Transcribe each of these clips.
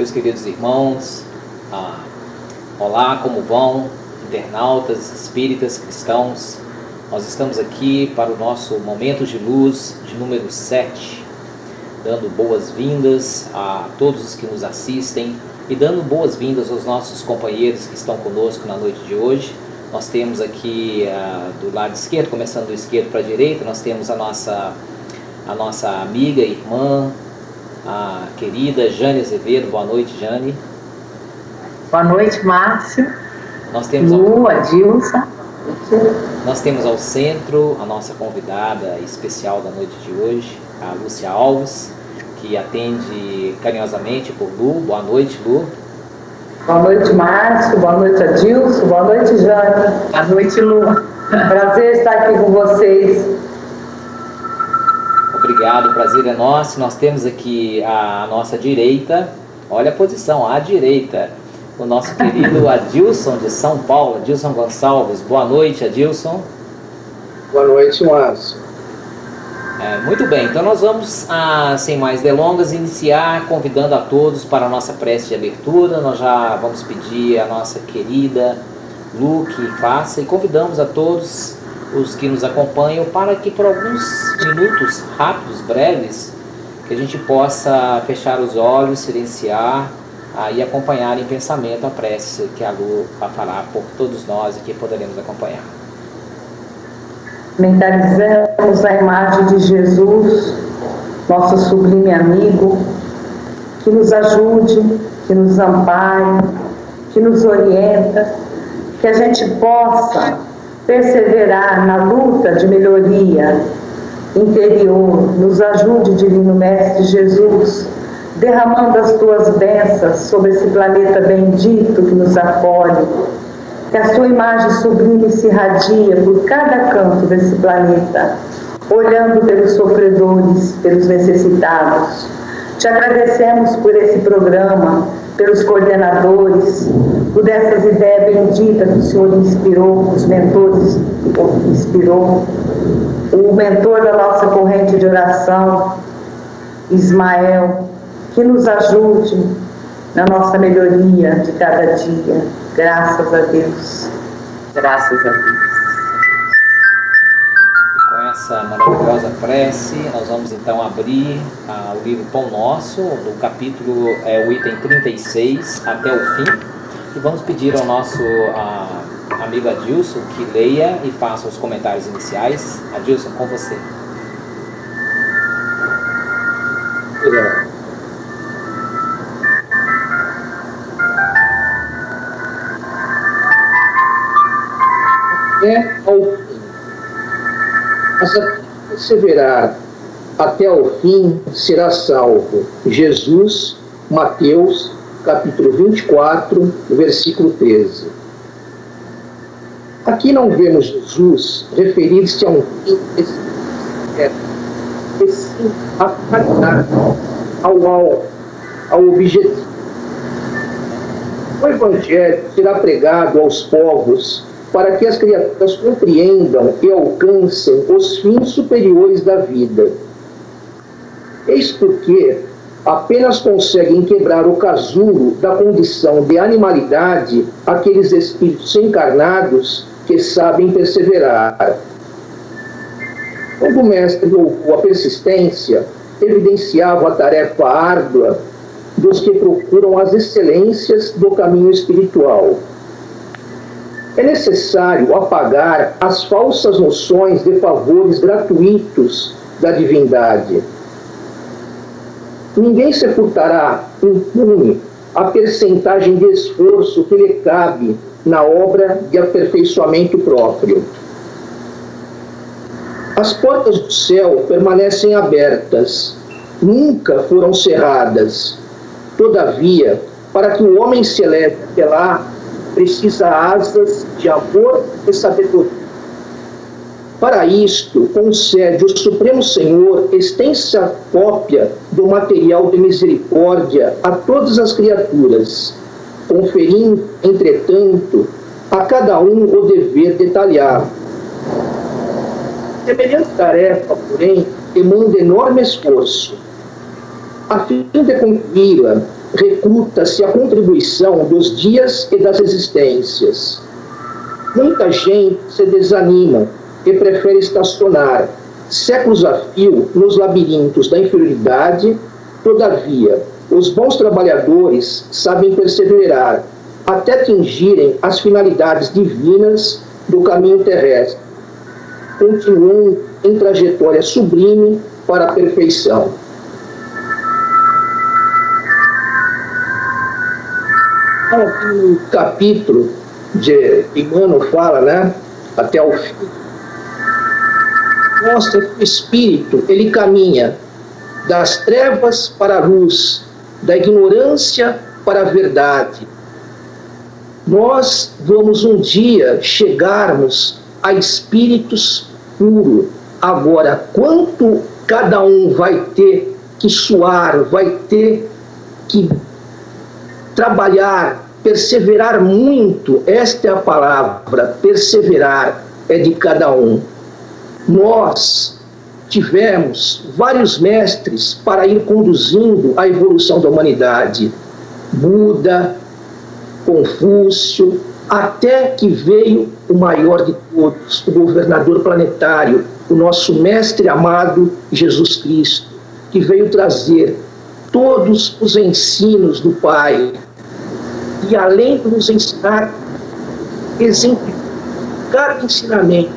meus queridos irmãos. Olá, como vão, internautas, espíritas, cristãos? Nós estamos aqui para o nosso Momento de Luz de número 7, dando boas-vindas a todos os que nos assistem e dando boas-vindas aos nossos companheiros que estão conosco na noite de hoje. Nós temos aqui do lado esquerdo, começando do esquerdo para a direita, nós temos a nossa amiga, irmã, a querida Jane Azevedo. Boa noite, Jane. Boa noite, Márcio. Nós temos Adilson. Nós temos ao centro a nossa convidada especial da noite de hoje, a Lúcia Alves, que atende carinhosamente por Lu. Boa noite, Lu. Boa noite, Márcio. Boa noite, Adilson. Boa noite, Jane. Boa noite, Lu. Prazer estar aqui com vocês. Obrigado, o prazer é nosso. Nós temos aqui à nossa direita, olha a posição, à direita, o nosso querido Adilson de São Paulo, Adilson Gonçalves. Boa noite, Adilson. Boa noite, Márcio. Muito bem, então nós vamos, sem mais delongas, iniciar convidando a todos para a nossa prece de abertura. Nós já vamos pedir a nossa querida Lu que faça, e convidamos a todos os que nos acompanham para que por alguns minutos rápidos, breves, que a gente possa fechar os olhos, silenciar e acompanhar em pensamento a prece que a Lu vai falar por todos nós e que poderemos acompanhar. Mentalizamos a imagem de Jesus, nosso sublime amigo, que nos ajude, que nos ampare, que nos orienta, que a gente possa perseverar na luta de melhoria interior. Nos ajude, Divino Mestre Jesus, derramando as tuas bênçãos sobre esse planeta bendito que nos acolhe, que a sua imagem sublime se irradia por cada canto desse planeta, olhando pelos sofredores, pelos necessitados. Te agradecemos por esse programa, pelos coordenadores, por essas ideias benditas que o Senhor inspirou, os mentores que inspirou, o mentor da nossa corrente de oração, Ismael, que nos ajude na nossa melhoria de cada dia. Graças a Deus. Graças a Deus. Essa maravilhosa prece, nós vamos então abrir o livro Pão Nosso, do capítulo, o item 36 até o fim, e vamos pedir ao nosso amigo Adilson que leia e faça os comentários iniciais. Adilson, com você. Obrigado. Ao fim. Mas a perseverar até o fim será salvo. Jesus, Mateus, capítulo 24, versículo 13. Aqui não vemos Jesus referir-se a um fim e sim a finalidade, ao objetivo. O Evangelho será pregado aos povos para que as criaturas compreendam e alcancem os fins superiores da vida. Eis porque apenas conseguem quebrar o casulo da condição de animalidade aqueles espíritos encarnados que sabem perseverar. Quando o mestre louvou a persistência, evidenciava a tarefa árdua dos que procuram as excelências do caminho espiritual. É necessário apagar as falsas noções de favores gratuitos da divindade. Ninguém sepultará impune a percentagem de esforço que lhe cabe na obra de aperfeiçoamento próprio. As portas do céu permanecem abertas, nunca foram cerradas. Todavia, para que o homem se eleve até lá, precisa asas de amor e sabedoria. Para isto, concede o Supremo Senhor extensa cópia do material de misericórdia a todas as criaturas, conferindo, entretanto, a cada um o dever detalhado. Semelhante tarefa, porém, demanda enorme esforço. A fim de concluí-la, recruta-se a contribuição dos dias e das existências. Muita gente se desanima e prefere estacionar séculos a fio nos labirintos da inferioridade. Todavia, os bons trabalhadores sabem perseverar até atingirem as finalidades divinas do caminho terrestre, continuando em trajetória sublime para a perfeição. No capítulo de Emmanuel fala, né, até o fim, mostra que o espírito ele caminha das trevas para a luz, da ignorância para a verdade. Nós vamos um dia chegarmos a espíritos puros. Agora, quanto cada um vai ter que suar, vai ter que trabalhar, perseverar muito, esta é a palavra, perseverar é de cada um. Nós tivemos vários mestres para ir conduzindo a evolução da humanidade. Buda, Confúcio, até que veio o maior de todos, o governador planetário, o nosso mestre amado Jesus Cristo, que veio trazer todos os ensinos do Pai. E além de nos ensinar, exemplificar cada ensinamento,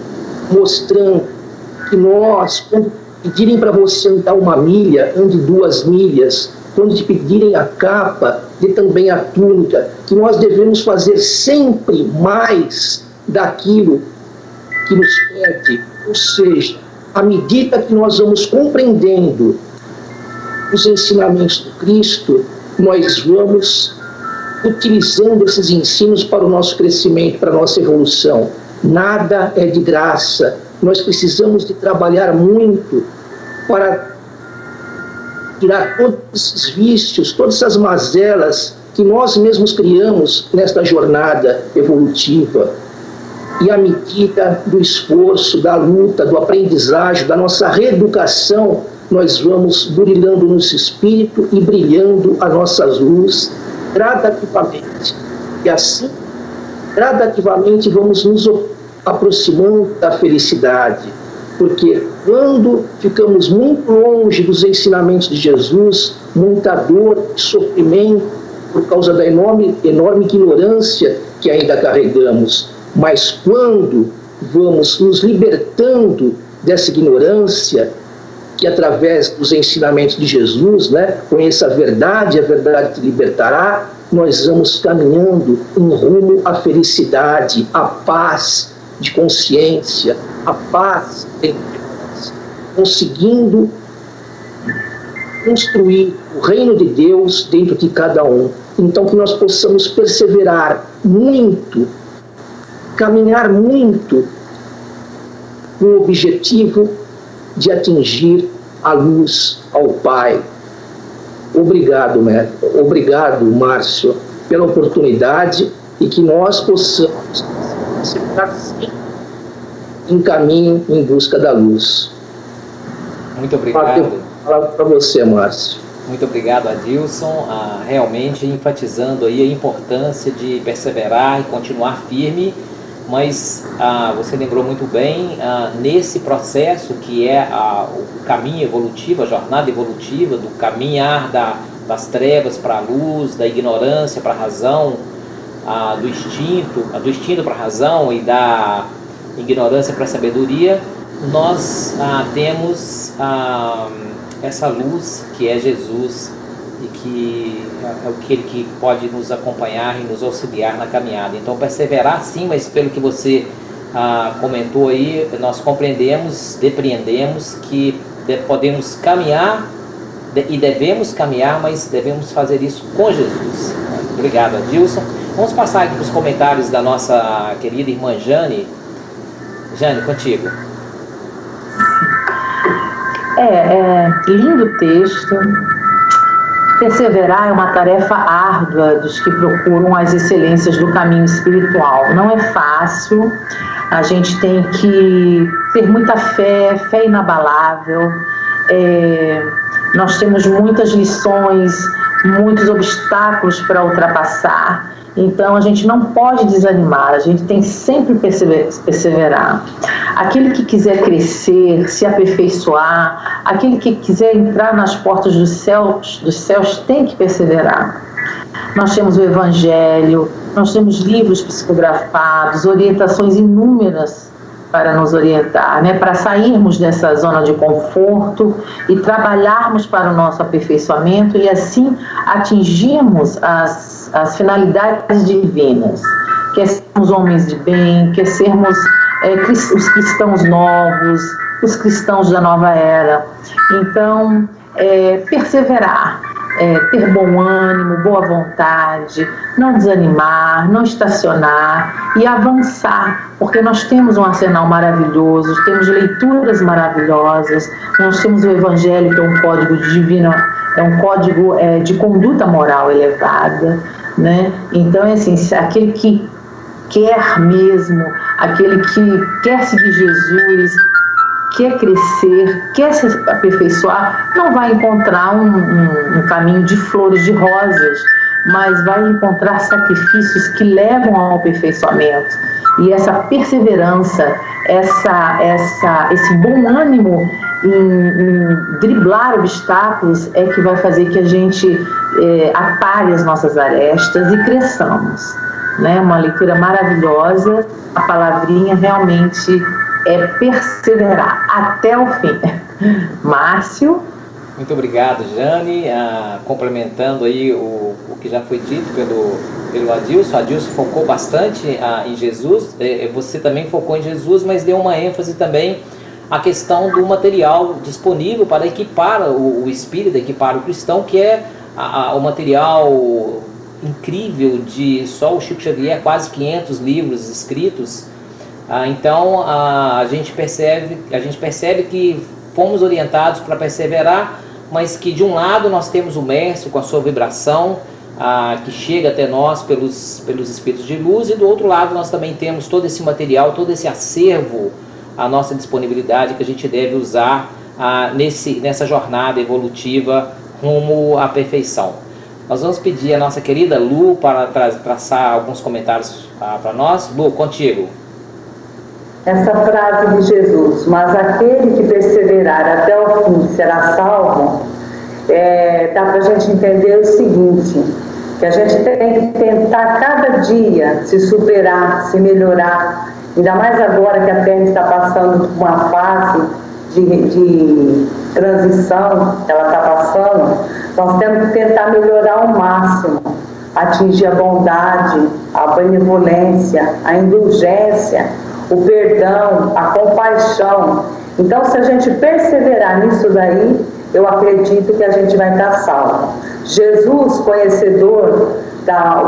mostrando que nós, quando pedirem para você andar 1 milha, ande 2 milhas, quando te pedirem a capa, dê também a túnica, que nós devemos fazer sempre mais daquilo que nos pede. Ou seja, à medida que nós vamos compreendendo os ensinamentos do Cristo, nós vamos utilizando esses ensinos para o nosso crescimento, para a nossa evolução. Nada é de graça. Nós precisamos de trabalhar muito para tirar todos esses vícios, todas essas mazelas que nós mesmos criamos nesta jornada evolutiva. E à medida do esforço, da luta, do aprendizagem, da nossa reeducação, nós vamos burilhando nosso espírito e brilhando a nossa luz gradativamente. E assim, gradativamente, vamos nos aproximando da felicidade. Porque quando ficamos muito longe dos ensinamentos de Jesus, muita dor e sofrimento por causa da enorme ignorância que ainda carregamos. Mas quando vamos nos libertando dessa ignorância, que através dos ensinamentos de Jesus, né, conheça a verdade te libertará, nós vamos caminhando em rumo à felicidade, à paz de consciência, a paz entre nós, conseguindo construir o reino de Deus dentro de cada um. Então que nós possamos perseverar muito, caminhar muito com o objetivo de atingir a luz ao Pai. Obrigado, obrigado, Márcio, pela oportunidade e que nós possamos perseverar sempre em caminho em busca da luz. Muito obrigado. Para você, Márcio. Muito obrigado, Adilson, realmente enfatizando aí a importância de perseverar e continuar firme, mas você lembrou muito bem, nesse processo que é o caminho evolutivo, a jornada evolutiva, do caminhar das trevas para a luz, da ignorância para a razão, do instinto para a razão e da ignorância para a sabedoria, nós temos essa luz que é Jesus e que é aquele que pode nos acompanhar e nos auxiliar na caminhada. Então perseverar sim, mas pelo que você comentou aí, nós compreendemos, depreendemos que podemos caminhar e devemos caminhar, mas devemos fazer isso com Jesus. Obrigado, Adilson. Vamos passar aqui para os comentários da nossa querida irmã Jane. Jane, contigo. Lindo texto. Perseverar é uma tarefa árdua dos que procuram as excelências do caminho espiritual. Não é fácil, a gente tem que ter muita fé inabalável. Nós temos muitas lições muitos obstáculos para ultrapassar. Então a gente não pode desanimar, a gente tem que sempre perseverar. Aquele que quiser crescer, se aperfeiçoar, aquele que quiser entrar nas portas dos céus tem que perseverar. Nós temos o Evangelho, nós temos livros psicografados, orientações inúmeras para nos orientar, né? Para sairmos dessa zona de conforto e trabalharmos para o nosso aperfeiçoamento e assim atingirmos as finalidades divinas, quer sermos homens de bem, quer sermos os cristãos novos, os cristãos da nova era. Então, perseverar, ter bom ânimo, boa vontade, não desanimar, não estacionar e avançar, porque nós temos um arsenal maravilhoso, temos leituras maravilhosas, nós temos o Evangelho, que é um código divino, é um código de conduta moral elevada, né? Então, é assim, aquele que quer mesmo, aquele que quer seguir Jesus, quer crescer, quer se aperfeiçoar, não vai encontrar um caminho de flores, de rosas, mas vai encontrar sacrifícios que levam ao aperfeiçoamento. E essa perseverança, esse bom ânimo em driblar obstáculos é que vai fazer que a gente apare as nossas arestas e cresçamos. Né? Uma leitura maravilhosa, a palavrinha realmente é perseverar até o fim. Márcio? Muito obrigado, Jane. Complementando aí o que já foi dito pelo Adilson. O Adilson focou bastante em Jesus, você também focou em Jesus, mas deu uma ênfase também à questão do material disponível para equipar o espírita, equipar o cristão, que é o material incrível de só o Chico Xavier, quase 500 livros escritos. Então a gente percebe que fomos orientados para perseverar, mas que de um lado nós temos o Mestre com a sua vibração que chega até nós pelos espíritos de luz, e do outro lado nós também temos todo esse material, todo esse acervo à nossa disponibilidade que a gente deve usar nessa jornada evolutiva rumo à perfeição. Nós vamos pedir a nossa querida Lu para traçar alguns comentários para nós. Lu, contigo. Essa frase de Jesus, mas aquele que perseverar até o fim será salvo, dá para a gente entender o seguinte, que a gente tem que tentar cada dia se superar, se melhorar, ainda mais agora que a Terra está passando por uma fase de transição, ela está passando, nós temos que tentar melhorar ao máximo, atingir a bondade, a benevolência, a indulgência, o perdão, a compaixão. Então, se a gente perseverar nisso daí, eu acredito que a gente vai estar salvo. Jesus, conhecedor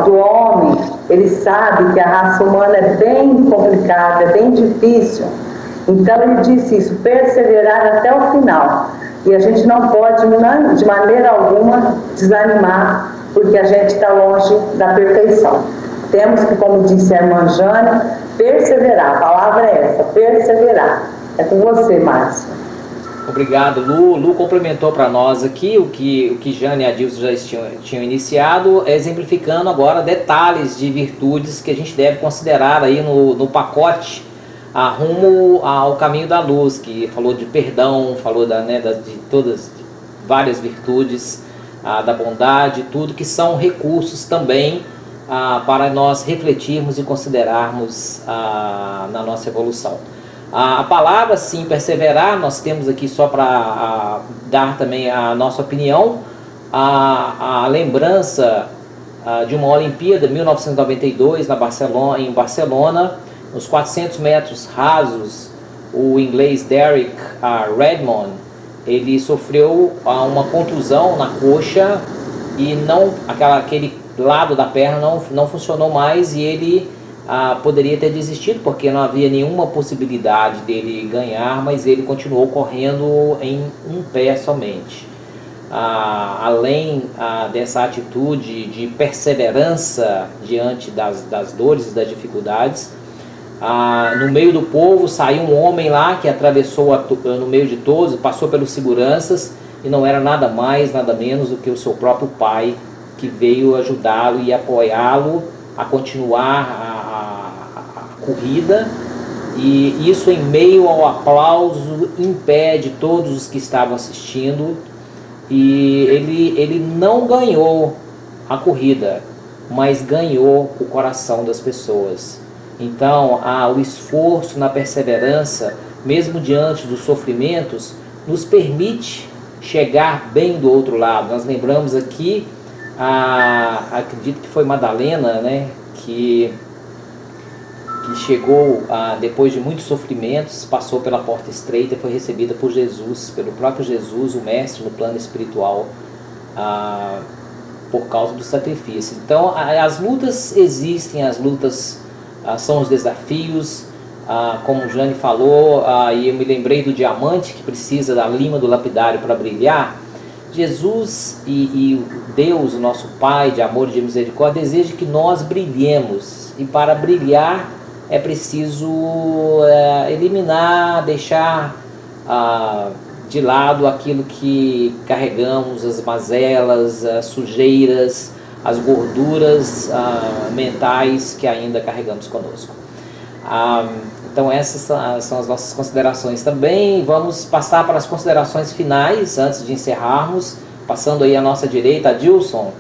do homem, ele sabe que a raça humana é bem complicada, é bem difícil. Então, ele disse isso, perseverar até o final. E a gente não pode, de maneira alguma, desanimar, porque a gente está longe da perfeição. Temos que, como disse a irmã Jane, perseverar. A palavra é essa, perseverar. É com você, Márcio. Obrigado, Lu. Lu complementou para nós aqui o que Jane e Adilson já tinham iniciado, exemplificando agora detalhes de virtudes que a gente deve considerar aí no pacote rumo ao caminho da luz, que falou de perdão, falou de todas várias virtudes, da bondade, tudo que são recursos também para nós refletirmos e considerarmos na nossa evolução. A palavra, sim, perseverar, nós temos aqui só para dar também a nossa opinião, a lembrança de uma Olimpíada 1992 em Barcelona, nos 400 metros rasos, o inglês Derek Redmond, ele sofreu uma contusão na coxa e aquele lado da perna não funcionou mais, e ele poderia ter desistido porque não havia nenhuma possibilidade dele ganhar, mas ele continuou correndo em um pé somente. Além dessa atitude de perseverança diante das dores e das dificuldades, no meio do povo saiu um homem lá que atravessou no meio de todos, passou pelos seguranças e não era nada mais, nada menos do que o seu próprio pai, que veio ajudá-lo e apoiá-lo a continuar a corrida, e isso em meio ao aplauso em pé de todos os que estavam assistindo. E ele não ganhou a corrida, mas ganhou o coração das pessoas. Então, o esforço na perseverança, mesmo diante dos sofrimentos, nos permite chegar bem do outro lado. Nós lembramos aqui, acredito que foi Madalena, né, que chegou depois de muitos sofrimentos, passou pela porta estreita e foi recebida por Jesus, pelo próprio Jesus, o mestre no plano espiritual, por causa do sacrifício. Então, as lutas existem, as lutas são os desafios, como o Jane falou, e eu me lembrei do diamante que precisa da lima do lapidário para brilhar. Jesus e Deus, o nosso Pai de amor e de misericórdia, deseja que nós brilhemos, e para brilhar é preciso eliminar, deixar de lado aquilo que carregamos, as mazelas, as sujeiras, as gorduras mentais que ainda carregamos conosco. Então essas são as nossas considerações também. Vamos passar para as considerações finais antes de encerrarmos, passando aí à nossa direita, Adilson.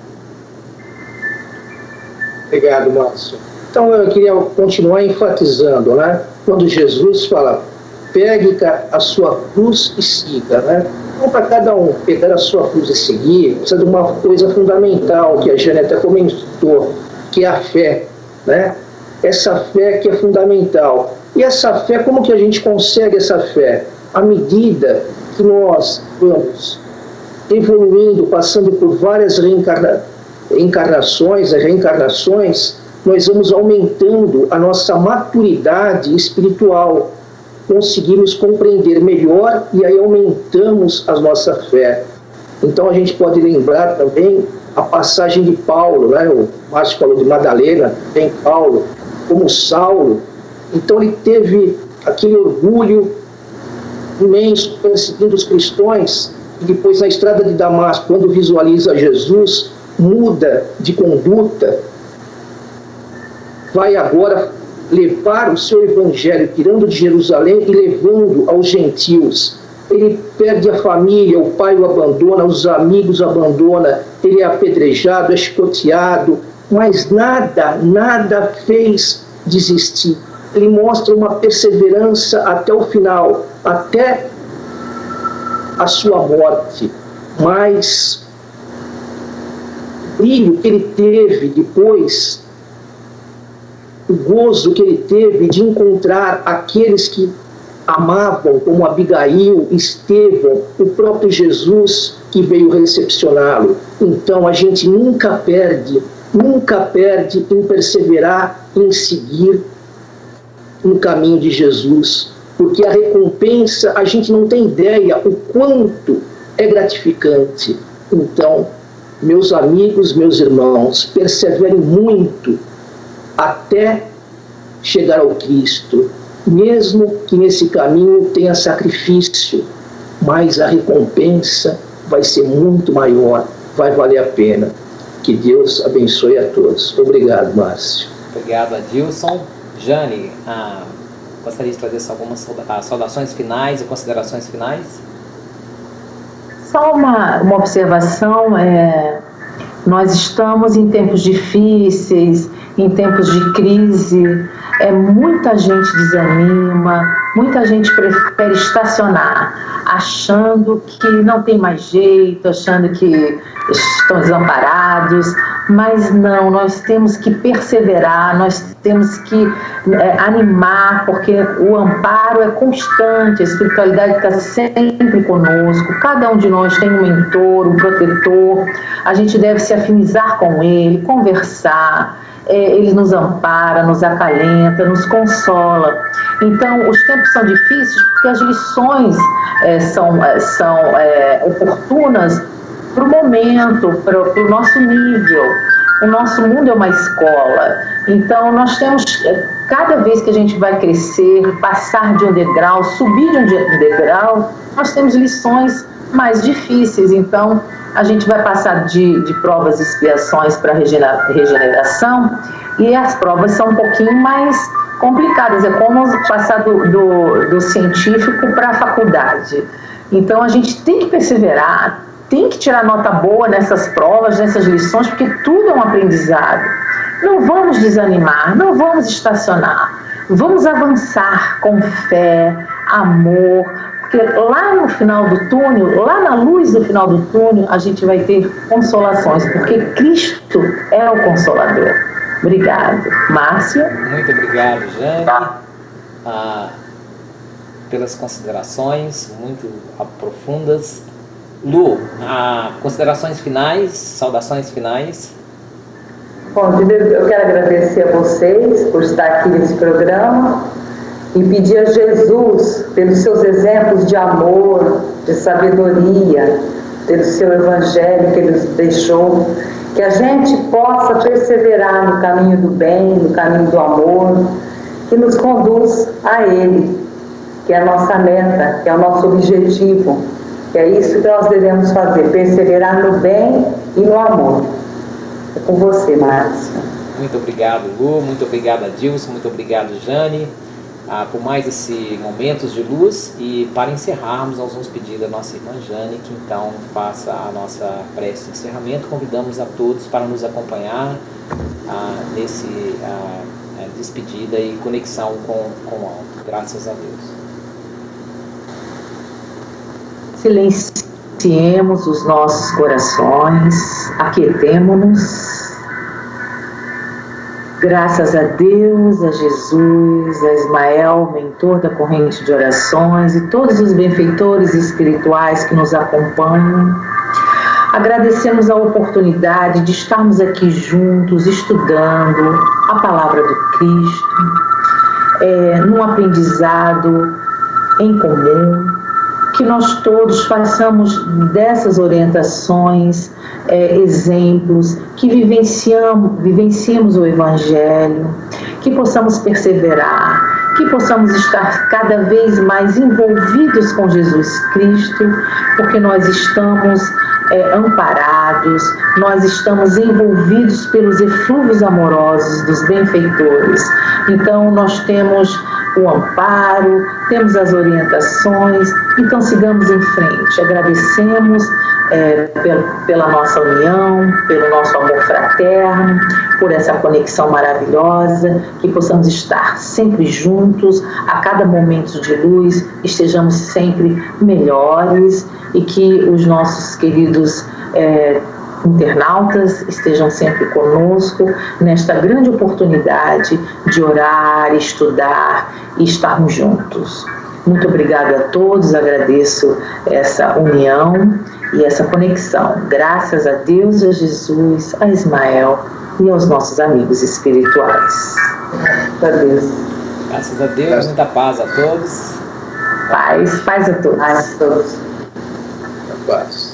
Obrigado, Márcio. Então eu queria continuar enfatizando, né? Quando Jesus fala, pegue a sua cruz e siga, né? Então, para cada um pegar a sua cruz e seguir, precisa de uma coisa fundamental que a Jane até comentou, que é a fé, né? Essa fé que é fundamental. E essa fé, como que a gente consegue essa fé? À medida que nós vamos evoluindo, passando por várias reencarnações, nós vamos aumentando a nossa maturidade espiritual, conseguimos compreender melhor e aí aumentamos a nossa fé. Então a gente pode lembrar também a passagem de Paulo, né? O Márcio falou de Madalena, tem Paulo, como Saulo. Então ele teve aquele orgulho imenso perseguindo os cristãos, e depois na estrada de Damasco, quando visualiza Jesus, muda de conduta, vai agora levar o seu evangelho, tirando de Jerusalém e levando aos gentios. Ele perde a família, o pai o abandona, os amigos o abandona, ele é apedrejado, é chicoteado, mas nada fez desistir. Ele mostra uma perseverança até o final, até a sua morte. Mas o brilho que ele teve depois, o gozo que ele teve de encontrar aqueles que amavam, como Abigail, Estevão, o próprio Jesus que veio recepcioná-lo. Então a gente nunca perde em perseverar, em seguir no caminho de Jesus, porque a recompensa, a gente não tem ideia o quanto é gratificante. Então, meus amigos, meus irmãos, perseverem muito até chegar ao Cristo, mesmo que nesse caminho tenha sacrifício, mas a recompensa vai ser muito maior, vai valer a pena. Que Deus abençoe a todos. Obrigado, Márcio. Obrigado, Adilson. Jane, gostaria de trazer algumas saudações finais e considerações finais? Só uma observação, nós estamos em tempos difíceis, em tempos de crise, muita gente desanima, muita gente prefere estacionar, achando que não tem mais jeito, achando que estão desamparados, mas não, nós temos que perseverar, nós temos que animar, porque o amparo é constante, a espiritualidade está sempre conosco, cada um de nós tem um mentor, um protetor, a gente deve se afinizar com ele, conversar, ele nos ampara, nos acalenta, nos consola. Então, os tempos são difíceis porque as lições são oportunas para o momento, para o nosso nível. O nosso mundo é uma escola. Então, nós temos, cada vez que a gente vai crescer, passar de um degrau, subir de um degrau, nós temos lições mais difíceis. Então, a gente vai passar de provas e expiações para regeneração, e as provas são um pouquinho mais complicadas. É como passar do científico para a faculdade. Então, a gente tem que perseverar, tem que tirar nota boa nessas provas, nessas lições, porque tudo é um aprendizado. Não vamos desanimar, não vamos estacionar. Vamos avançar com fé, amor, porque lá no final do túnel, lá na luz do final do túnel, a gente vai ter consolações, porque Cristo é o Consolador. Obrigado. Márcia? Muito obrigado, Jane, pelas considerações muito profundas. Lu, considerações finais, saudações finais. Bom, eu quero agradecer a vocês por estar aqui nesse programa e pedir a Jesus, pelos seus exemplos de amor, de sabedoria, pelo seu evangelho que ele nos deixou, que a gente possa perseverar no caminho do bem, no caminho do amor, que nos conduz a Ele, que é a nossa meta, que é o nosso objetivo, que é isso que nós devemos fazer, perseverar no bem e no amor. É com você, Márcia. Muito obrigado, Lu, muito obrigado, Adilson, muito obrigado, Jane, por mais esses momentos de luz. E para encerrarmos, nós vamos pedir a nossa irmã Jane que então faça a nossa prece de encerramento. Convidamos a todos para nos acompanhar nesse despedida e conexão com o alto. Graças a Deus. Silenciemos os nossos corações, aquietemo-nos. Graças a Deus, a Jesus, a Ismael, mentor da corrente de orações, e todos os benfeitores espirituais que nos acompanham. Agradecemos a oportunidade de estarmos aqui juntos, estudando a palavra do Cristo, num aprendizado em comum, que nós todos façamos dessas orientações exemplos, que vivenciemos o Evangelho, que possamos perseverar, que possamos estar cada vez mais envolvidos com Jesus Cristo, porque nós estamos amparados, nós estamos envolvidos pelos eflúvios amorosos dos benfeitores. Então nós temos o amparo, temos as orientações, então sigamos em frente. Agradecemos pela nossa união, pelo nosso amor fraterno, por essa conexão maravilhosa, que possamos estar sempre juntos, a cada momento de luz, estejamos sempre melhores, e que os nossos queridos internautas estejam sempre conosco nesta grande oportunidade de orar, estudar e estarmos juntos. Muito obrigada a todos, agradeço essa união e essa conexão. Graças a Deus, a Jesus, a Ismael e aos nossos amigos espirituais. Graças a Deus, muita paz a todos. Paz a todos. Paz.